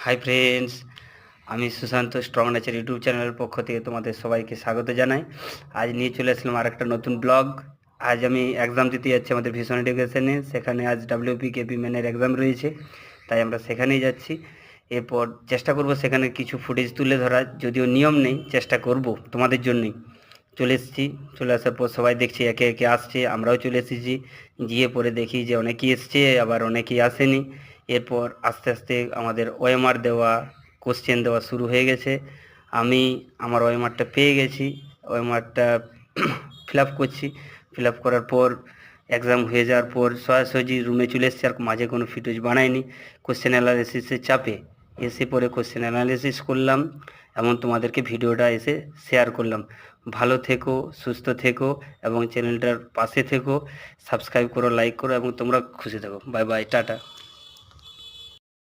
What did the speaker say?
Hi friends, আমি Sushant strong nature YouTube চ্যানেলের পক্ষ থেকে তোমাদের সবাইকে স্বাগত জানাই। আজ নিয়ে চলে আসলাম আর একটা নতুন ব্লগ। আজ আমি এক্সাম দিতে যাচ্ছি আমাদের ভিশন এডুকেশনে। সেখানে আজ ডাব্লিউপি কেপি ম্যানের এক্সাম রয়েছে, তাই আমরা সেখানেই যাচ্ছি। এরপর চেষ্টা করব সেখানে কিছু ফুটেজ তুলে ধরার, যদিও নিয়ম নেই, চেষ্টা করব তোমাদের জন্যই। চলে এসেছি, চলে আসার পর সবাই দেখছি একে একে আসছে, আমরাও চলে এসেছি। গিয়ে পরে দেখি যে অনেকেই এসছে, আবার অনেকেই আসেনি। এরপর আস্তে আস্তে আমাদের ওএমআর দেওয়া, কোশ্চেন দেওয়া শুরু হয়ে গেছে। আমি আমার ওএমআরটা পেয়ে গেছি, ওএমআরটা ফিল আপ করছি। ফিল আপ করার পর এক্সাম হয়ে যাওয়ার পর সোজাসুজি রুমে চলে এসেছি, আর মাঝে কোনো ফিটোজ বানাইনি। কোশ্চেন অ্যানালিসিসের চাপে এসে পরে কোশ্চেন অ্যানালিসিস করলাম, এমন তোমাদেরকে ভিডিওটা এসে শেয়ার করলাম। ভালো থেকো, সুস্থ থেকো এবং চ্যানেলটার পাশে থেকো। সাবস্ক্রাইব করো, লাইক করো এবং তোমরা খুশি থাকো। Bye bye, tata.